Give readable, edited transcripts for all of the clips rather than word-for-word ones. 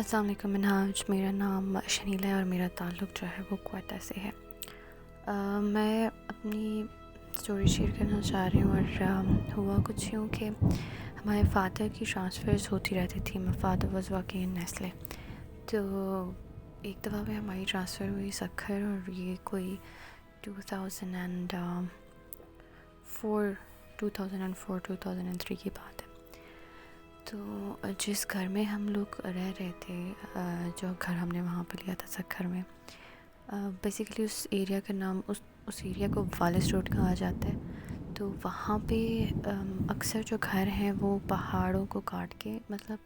अस्सलाम वालेकुम मिनहाज। मेरा नाम शनीला है और मेरा ताल्लुक़ जो है वो क्वेटा से है। मैं अपनी स्टोरी शेयर करना चाह रही हूँ और हुआ कुछ यूँ कि हमारे फ़ादर की ट्रांसफ़र्स होती रहती थी। My father was working in Nestle. तो एक दफ़ा पे हमारी ट्रांसफ़र हुई सक्खर, और ये कोई 2004 2003 की बात है। तो जिस घर में हम लोग रह रहे थे, जो घर हमने वहाँ पे लिया था सक्खर में, बेसिकली उस एरिया का नाम उस एरिया को वालिस रोड कहा जाता है। तो वहाँ पे अक्सर जो घर हैं वो पहाड़ों को काट के, मतलब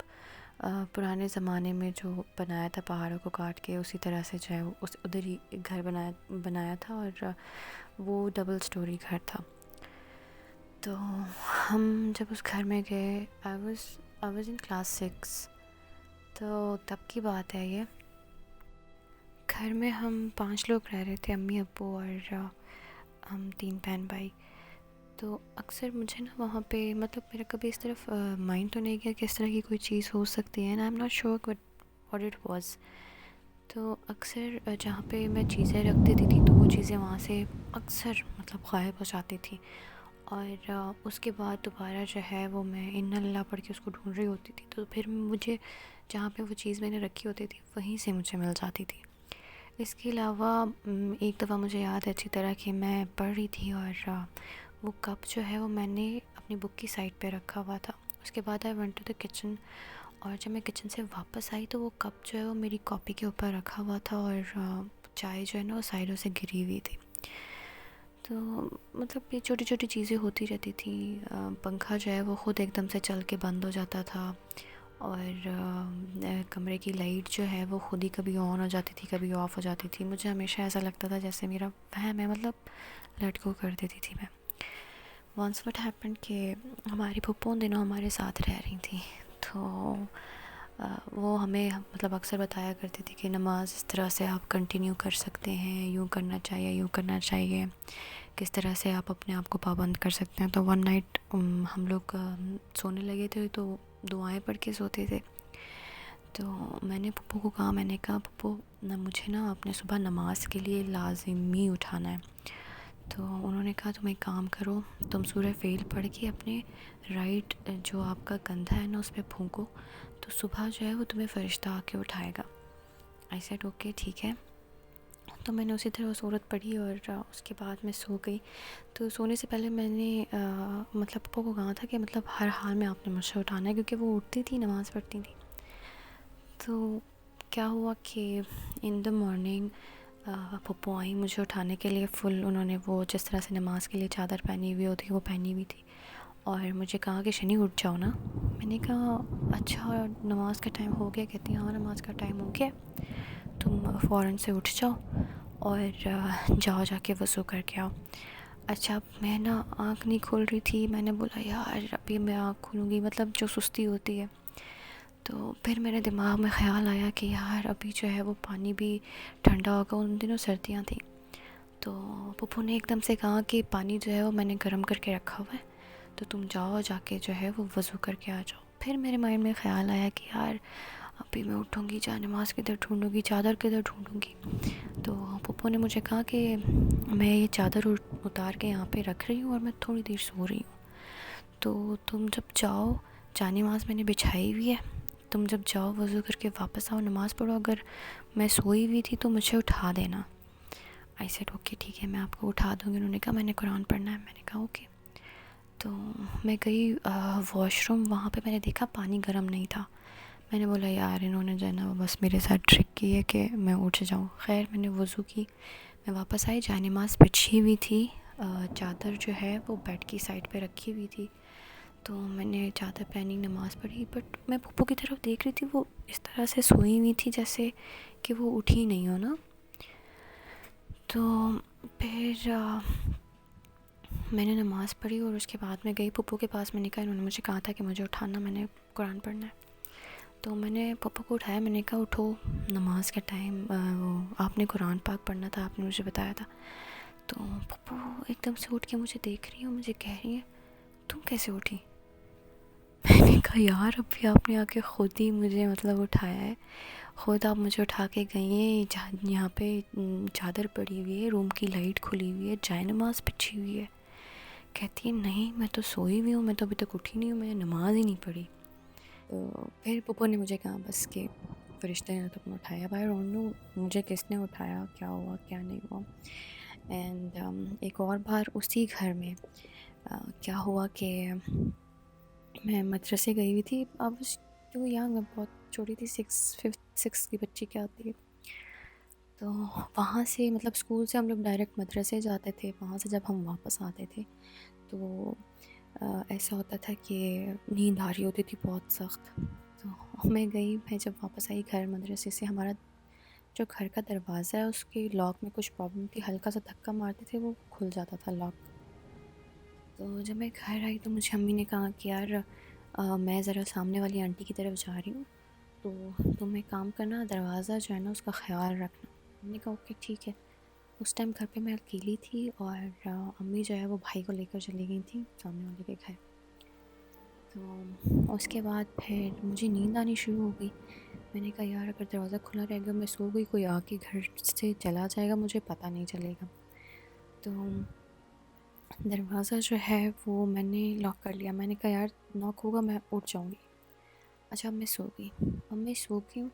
पुराने ज़माने में जो बनाया था पहाड़ों को काट के, उसी तरह से जो है उस उधर ही घर बनाया था, और वो डबल स्टोरी घर था। तो हम जब उस घर में गए, आई वाज इन क्लास 6। तो तब की बात है ये। घर में हम 5 लोग रह रहे थे, अम्मी अब्बू और हम 3 बहन भाई। तो अक्सर मुझे ना वहाँ पे, मतलब मेरा कभी इस तरफ माइंड तो नहीं गया कि इस तरह की कोई चीज़ हो सकती है, and I am not sure what it was. तो अक्सर जहाँ पे मैं चीज़ें रख देती थी तो वो चीज़ें वहाँ से अक्सर मतलब गायब हो जाती थी, और उसके बाद दोबारा जो है वो मैं इन्ना लिल्लाह पढ़ के उसको ढूंढ रही होती थी, तो फिर मुझे जहाँ पे वो चीज़ मैंने रखी होती थी वहीं से मुझे मिल जाती थी। इसके अलावा एक दफ़ा मुझे याद है अच्छी तरह कि मैं पढ़ रही थी, और वो कप जो है वो मैंने अपनी बुक की साइड पे रखा हुआ था। उसके बाद I went to the kitchen, और जब मैं किचन से वापस आई तो वो कप जो है वो मेरी कॉपी के ऊपर रखा हुआ था, और चाय जो है ना वो साइडों से गिरी हुई थी। तो मतलब ये छोटी छोटी चीज़ें होती रहती थी। पंखा जो है वो ख़ुद एकदम से चल के बंद हो जाता था, और कमरे की लाइट जो है वो ख़ुद ही कभी ऑन हो जाती थी, कभी ऑफ़ हो जाती थी। मुझे हमेशा ऐसा लगता था जैसे मेरा वहम है, मतलब लेट गो कर देती थी मैं। वंस व्हाट हैपेंड कि हमारी फूफो उन दिनों हमारे साथ रह रही थी। तो वो हमें मतलब अक्सर बताया करती थी कि नमाज़ इस तरह से आप कंटिन्यू कर सकते हैं, यूँ करना चाहिए, यूँ करना चाहिए, किस तरह से आप अपने आप को पाबंद कर सकते हैं। तो वन नाइट हम लोग सोने लगे थे तो दुआएं पढ़ के सोते थे। तो मैंने पप्पू को कहा, मैंने कहा पप्पू ना, मुझे ना अपने सुबह नमाज के लिए लाजिमी उठाना है। तो उन्होंने कहा तुम एक काम करो, तुम सूरह फ़ेल पढ़ के अपने राइट जो आपका कंधा है ना उस पर फूंको, तो सुबह जो है वो तुम्हें फ़रिश्ता आके उठाएगा। आई सेड ओके ठीक है। तो मैंने उसी तरह वो सूरत पढ़ी, और उसके बाद मैं सो गई। तो सोने से पहले मैंने मतलब पप्पा को कहा था कि मतलब हर हाल में आपने मुझे उठाना है, क्योंकि वो उठती थी, नमाज़ पढ़ती थी। तो क्या हुआ कि इन द मॉर्निंग पप्पू आई मुझे उठाने के लिए। फुल उन्होंने वो जिस तरह से नमाज़ के लिए चादर पहनी हुई होती है वो पहनी हुई थी, और मुझे कहा कि शनी उठ जाओ ना। मैंने कहा अच्छा नमाज़ का टाइम हो गया? कहती हाँ नमाज़ का टाइम हो गया, तुम फ़ौरन से उठ जाओ और जाओ जाके वज़ू करके आओ। अच्छा मैं ना आँख नहीं खोल रही थी, मैंने बोला यार अभी मैं आँख खोलूँगी, मतलब जो सुस्ती होती है। तो फिर मेरे दिमाग में ख़्याल आया कि यार अभी जो है वो पानी भी ठंडा होगा, उन दिनों सर्दियाँ थी। तो पप्पू ने एकदम से कहा कि पानी जो है वो मैंने गर्म करके रखा हुआ है, तो तुम जाओ जाके जो है वो वज़ू करके आ जाओ। फिर मेरे माइंड में ख़्याल आया कि यार अभी मैं उठूँगी, जा नमाज़ किधर ढूँढूँगी, चादर किधर ढूँढूँगी। तो पप्पू ने मुझे कहा कि मैं ये चादर उतार के यहाँ पे रख रही हूँ और मैं थोड़ी देर सो रही हूँ, तो तुम जब जाओ, जा नमाज़ मैंने बिछाई हुई है, तुम जब जाओ वज़ू करके वापस आओ, नमाज़ पढ़ो, अगर मैं सोई हुई थी तो मुझे उठा देना। आई सेड ओके ठीक है मैं आपको उठा दूँगी। उन्होंने कहा मैंने कुरान पढ़ना है। मैंने कहा ओके। तो मैं गई वॉशरूम, वहाँ पे मैंने देखा पानी गर्म नहीं था। मैंने बोला यार इन्होंने जो है ना बस मेरे साथ ट्रिक की है कि मैं उठ जाऊँ। खैर मैंने वज़ू की, मैं वापस आई, जा नमाज़ बिछी हुई थी, चादर जो है वो बेड की साइड पे रखी हुई थी। तो मैंने चादर पहनी, नमाज़ पढ़ी, बट मैं पप्पू की तरफ देख रही थी, वो इस तरह से सोई हुई थी जैसे कि वो उठी नहीं हो ना। तो फिर मैंने नमाज़ पढ़ी और उसके बाद मैं गई पप्पू के पास। मैंने कहा इन्होंने मुझे कहा था कि मुझे उठाना, मैंने कुरान पढ़ना है। तो मैंने पप्पू को उठाया, मैंने कहा उठो, नमाज के टाइम वो आपने कुरान पाक पढ़ना था, आपने मुझे बताया था। तो पप्पू एकदम से उठ के मुझे देख रही है और मुझे कह रही है तुम कैसे उठी? मैंने कहा यार अभी आपने आके खुद ही मुझे मतलब उठाया है, खुद आप मुझे उठा के गई हैं, यहाँ पे चादर पड़ी हुई है, रूम की लाइट खुली हुई है, जाए नमाज़ बिछी हुई है। कहती है नहीं मैं तो सोई हुई हूँ, मैं तो अभी तक उठी नहीं हूँ, मैंने नमाज ही नहीं पढ़ी। तो फिर पप्पू ने मुझे कहा बस कि फरिश्ते ने तो तुम्हें उठाया, भाई डोंट नो मुझे किसने उठाया, क्या हुआ क्या नहीं हुआ। एंड एक और बार उसी घर में क्या हुआ कि मैं मदरसे गई हुई थी, अब तो यंग, मैं बहुत छोटी थी, 6 की बच्ची क्या होती है। तो वहाँ से मतलब स्कूल से हम लोग डायरेक्ट मदरसे जाते थे, वहाँ से जब हम वापस आते थे तो ऐसा होता था कि नींद आ रही होती थी बहुत सख्त। तो मैं जब वापस आई घर मदरसे से, हमारा जो घर का दरवाज़ा है उसके लॉक में कुछ प्रॉब्लम थी, हल्का सा धक्का मारते थे वो खुल जाता था लॉक। तो जब मैं घर आई तो मुझे अम्मी ने कहा कि यार मैं ज़रा सामने वाली आंटी की तरफ जा रही हूँ, तो तुम एक काम करना, दरवाज़ा जो है ना उसका ख़्याल रखना। मैंने कहा ओके ठीक है। उस टाइम घर पे मैं अकेली थी और अम्मी जो है वो भाई को लेकर चली गई थी सामने वाले के घर। तो उसके बाद फिर मुझे नींद आनी शुरू हो गई। मैंने कहा यार अगर दरवाज़ा खुला रहेगा, मैं सो गई, कोई आके घर से चला जाएगा, मुझे पता नहीं चलेगा। तो दरवाज़ा जो है वो मैंने लॉक कर लिया। मैंने कहा यार नॉक होगा मैं उठ जाऊँगी। अच्छा अब मैं सो गई। अब मैं सो गई हूँ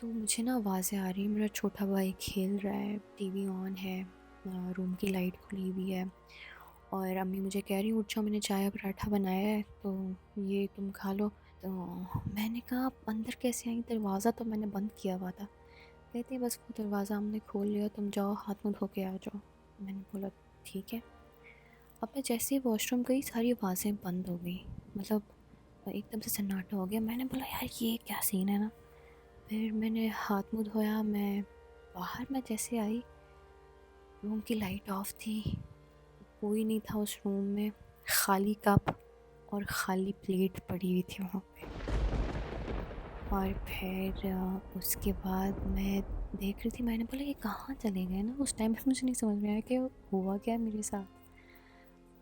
तो मुझे ना आवाज़ें आ रही हैं, मेरा छोटा भाई खेल रहा है, टीवी ऑन है, रूम की लाइट खुली हुई है और अम्मी मुझे कह रही उठ जाओ, मैंने चाय पराठा बनाया है तो ये तुम खा लो। तो मैंने कहा आप अंदर कैसे आई, दरवाज़ा तो मैंने बंद किया हुआ था। कहती बस वो दरवाज़ा हमने खोल लिया, तुम जाओ हाथ मुँह धो के आ जाओ। मैंने बोला ठीक है। अब मैं जैसे ही वॉशरूम गई सारी आवाज़ें बंद हो गई, मतलब एकदम से सन्नाटा हो गया। मैंने बोला यार ये क्या सीन है ना। फिर मैंने हाथ मुँह धोया, मैं बाहर मैं जैसे आई, रूम की लाइट ऑफ थी, कोई नहीं था उस रूम में, खाली कप और खाली प्लेट पड़ी हुई थी वहाँ पे। और फिर उसके बाद मैं देख रही थी, मैंने बोला ये कहाँ चले गए ना। उस टाइम पे मुझे नहीं समझ में आया कि हुआ क्या मेरे साथ।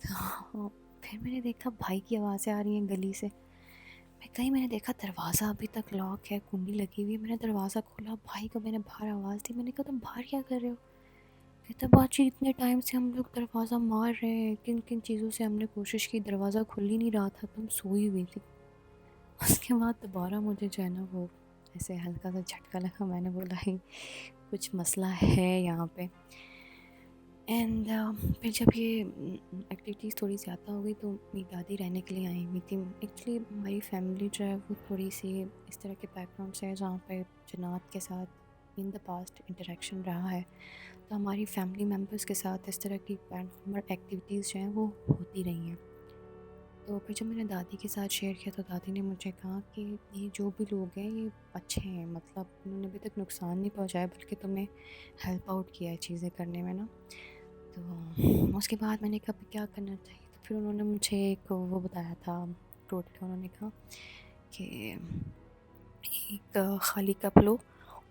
तो फिर मैंने देखा भाई की आवाज़ें आ रही हैं गली से। मैं कहीं मैंने देखा दरवाज़ा अभी तक लॉक है, कुंडी लगी हुई है। मैंने दरवाज़ा खोला, भाई को मैंने बाहर आवाज़ दी। मैंने कहा तुम बाहर क्या कर रहे हो। कहता बाजी इतने टाइम से हम लोग दरवाज़ा मार रहे हैं, किन किन चीज़ों से हमने कोशिश की, दरवाज़ा खुल ही नहीं रहा था, तुम सोई हुई थी। उसके बाद दोबारा मुझे जो है ना वो ऐसे हल्का सा झटका लगा। मैंने बोला ही कुछ मसला है यहाँ पे। एंड फिर जब ये एक्टिविटीज़ थोड़ी ज़्यादा हो गई तो मेरी दादी रहने के लिए आई हुई थी। एक्चुअली हमारी फैमिली जो है वो थोड़ी सी इस तरह के बैकग्राउंड से है जहाँ पे जन्नात के साथ इन द पास्ट इंटरेक्शन रहा है। तो हमारी फैमिली मेम्बर्स के साथ इस तरह की पैरानॉर्मल एक्टिविटीज़ जो हैं वो होती रही हैं। तो फिर जब मैंने दादी के साथ शेयर किया तो दादी ने मुझे कहा कि ये जो भी लोग हैं ये अच्छे हैं, मतलब उन्होंने अभी तक नुकसान नहीं पहुंचाया बल्कि तुम्हें हेल्प आउट किया है चीज़ें करने में ना। तो उसके बाद मैंने कहा क्या करना चाहिए, तो फिर उन्होंने मुझे एक वो बताया था टोटका। उन्होंने कहा कि एक खाली कप लो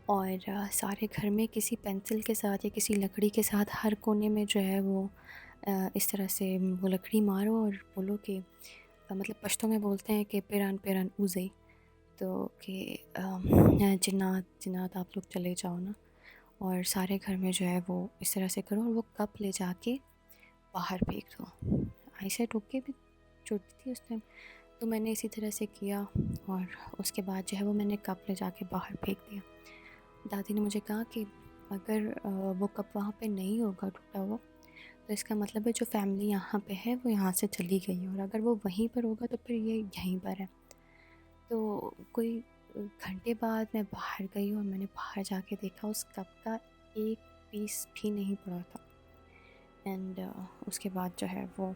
और सारे घर में किसी पेंसिल के साथ या किसी लकड़ी के साथ हर कोने में जो है वो इस तरह से वो लकड़ी मारो और बोलो कि मतलब पश्तो में बोलते हैं कि पेरान पेरान ऊज़ई, तो कि जिन्नात जिन्नात आप लोग चले जाओ ना। और सारे घर में जो है वो इस तरह से करो और वो कप ले जाके बाहर फेंक दो। आई सेड ओके, भी छोटी थी उस टाइम, तो मैंने इसी तरह से किया और उसके बाद जो है वो मैंने कप ले जाके बाहर फेंक दिया। दादी ने मुझे कहा कि अगर वो कप वहाँ पे नहीं होगा टूटा हुआ तो इसका मतलब है जो फैमिली यहाँ पे है वो यहाँ से चली गई है, और अगर वो वहीं पर होगा तो फिर ये यहीं पर है। तो कोई घंटे बाद मैं बाहर गई और मैंने बाहर जाके देखा उस कप का एक पीस भी नहीं पड़ा था। एंड उसके बाद जो है वो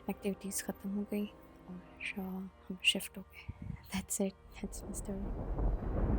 एक्टिविटीज़ ख़त्म हो गई और हम शिफ्ट हो गए। That's it, that's my story.